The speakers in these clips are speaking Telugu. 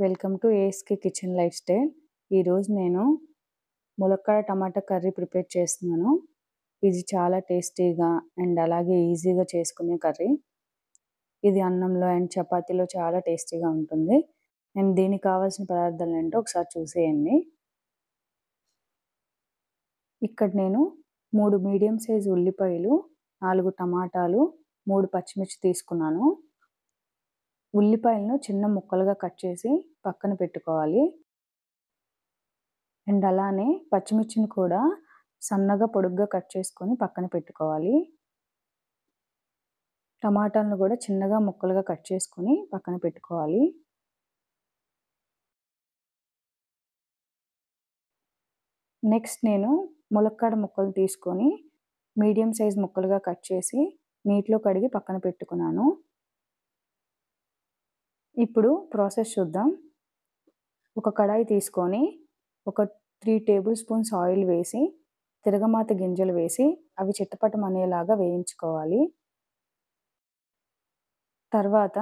Welcome to ASK kitchen life style. ఈరోజు నేను ములక్కాడ టమాటా కర్రీ ప్రిపేర్ చేస్తున్నాను. ఇది చాలా టేస్టీగా అండ్ అలాగే ఈజీగా చేసుకునే కర్రీ. ఇది అన్నంలో అండ్ చపాతీలో చాలా టేస్టీగా ఉంటుంది. అండ్ దీనికి కావాల్సిన పదార్థాలు ఏంటో ఒకసారి చూసేయండి. ఇక్కడ నేను 3 మీడియం సైజు ఉల్లిపాయలు, 4 టమాటాలు, 3 పచ్చిమిర్చి తీసుకున్నాను. ఉల్లిపాయలను చిన్న ముక్కలుగా కట్ చేసి పక్కన పెట్టుకోవాలి. అండ్ అలానే పచ్చిమిర్చిని కూడా సన్నగా పొడుగ్గా కట్ చేసుకొని పక్కన పెట్టుకోవాలి. టమాటాలను కూడా చిన్నగా ముక్కలుగా కట్ చేసుకొని పక్కన పెట్టుకోవాలి. నెక్స్ట్ నేను ములక్కాడ ముక్కలు తీసుకొని మీడియం సైజ్ ముక్కలుగా కట్ చేసి నీటిలో కడిగి పక్కన పెట్టుకున్నాను. ఇప్పుడు ప్రాసెస్ చూద్దాం. ఒక కడాయి తీసుకొని ఒక 3 టేబుల్ స్పూన్స్ ఆయిల్ వేసి తిరగమాత గింజలు వేసి అవి చిట్టపటమనేలాగా వేయించుకోవాలి. తర్వాత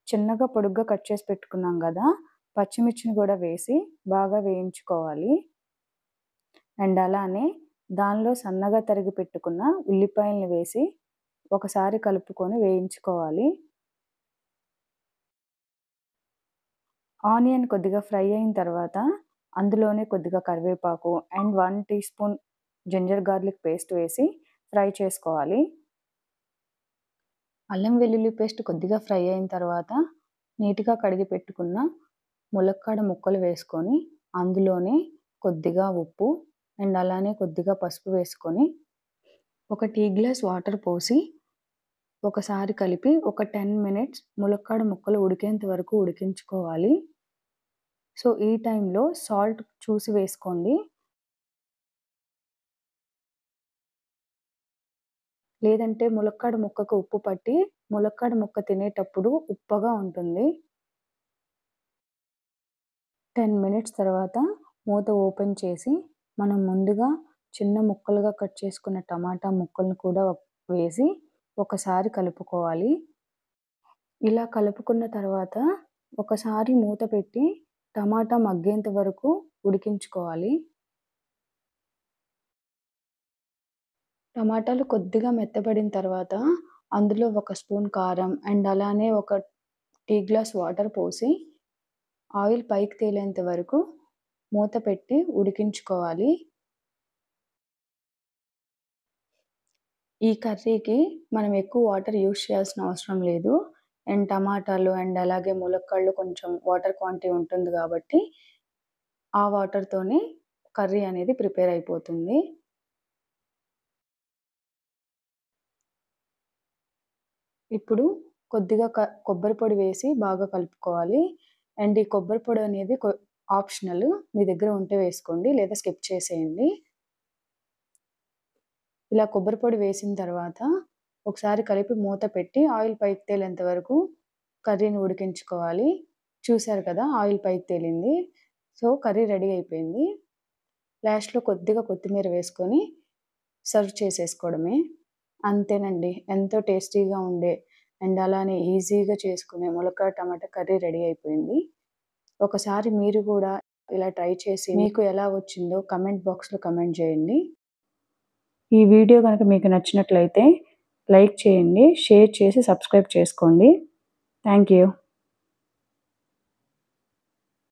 చిన్నగా పొడుగ్గా కట్ చేసి పెట్టుకున్నాం కదా, పచ్చిమిర్చిని కూడా వేసి బాగా వేయించుకోవాలి. అండ్ అలానే దానిలో సన్నగా తరిగి పెట్టుకున్న ఉల్లిపాయలను వేసి ఒకసారి కలుపుకొని వేయించుకోవాలి. ఆనియన్ కొద్దిగా ఫ్రై అయిన తర్వాత అందులోనే కొద్దిగా కరివేపాకు and 1 teaspoon ginger garlic paste వేసి ఫ్రై చేసుకోవాలి. అల్లం వెల్లుల్లి పేస్ట్ కొద్దిగా ఫ్రై అయిన తర్వాత నీట్గా కడిగి పెట్టుకున్న ములక్కాడ ముక్కలు వేసుకొని అందులోనే కొద్దిగా ఉప్పు అండ్ అలానే కొద్దిగా పసుపు వేసుకొని ఒక టీ గ్లాస్ వాటర్ పోసి ఒకసారి కలిపి ఒక 10 మినిట్స్ ములక్కాడ ముక్కలు ఉడికేంత వరకు ఉడికించుకోవాలి. సో ఈ టైంలో సాల్ట్ చూసి వేసుకోండి. లేదంటే ములక్కాడ ముక్కకు ఉప్పు పట్టి ములక్కాడ ముక్క తినేటప్పుడు ఉప్పగా ఉంటుంది. 10 మినిట్స్ తర్వాత మూత ఓపెన్ చేసి మనం ముందుగా చిన్న ముక్కలుగా కట్ చేసుకున్న టమాటా ముక్కలను కూడా వేసి ఒకసారి కలుపుకోవాలి. ఇలా కలుపుకున్న తర్వాత ఒకసారి మూత పెట్టి టమాటా మగ్గేంత వరకు ఉడికించుకోవాలి. టమాటాలు కొద్దిగా మెత్తబడిన తర్వాత అందులో 1 స్పూన్ కారం అండ్ అలానే ఒక టీ గ్లాస్ వాటర్ పోసి ఆయిల్ పైకి తేలేంత వరకు మూత పెట్టి ఉడికించుకోవాలి. ఈ కర్రీకి మనం ఎక్కువ వాటర్ యూజ్ చేయాల్సిన అవసరం లేదు. అండ్ టమాటాలు అండ్ అలాగే ములక్కాడలు కొంచెం వాటర్ క్వాంటిటీ ఉంటుంది కాబట్టి ఆ వాటర్‌తోనే కర్రీ అనేది ప్రిపేర్ అయిపోతుంది. ఇప్పుడు కొద్దిగా కొబ్బరి పొడి వేసి బాగా కలుపుకోవాలి. అండ్ ఈ కొబ్బరి పొడి అనేది ఆప్షనల్. మీ దగ్గర ఉంటే వేసుకోండి లేదా స్కిప్ చేసేయండి. ఇలా కొబ్బరి పొడి వేసిన తర్వాత ఒకసారి కలిపి మూత పెట్టి ఆయిల్ పైకి తేలేంత వరకు కర్రీని ఉడికించుకోవాలి. చూసారు కదా, ఆయిల్ పైకి తేలింది. సో కర్రీ రెడీ అయిపోయింది. లాస్ట్‌లో కొద్దిగా కొత్తిమీర వేసుకొని సర్వ్ చేసేసుకోవడమే. అంతేనండి. ఎంతో టేస్టీగా ఉండే అండ్ అలానే ఈజీగా చేసుకునే ములక్కాడ టమాటా కర్రీ రెడీ అయిపోయింది. ఒకసారి మీరు కూడా ఇలా ట్రై చేసి మీకు ఎలా వచ్చిందో కామెంట్ బాక్స్‌లో కామెంట్ చేయండి. ఈ వీడియో కనుక మీకు నచ్చినట్లయితే లైక్ చేయండి, షేర్ చేసి సబ్స్క్రైబ్ చేసుకోండి. Thank you.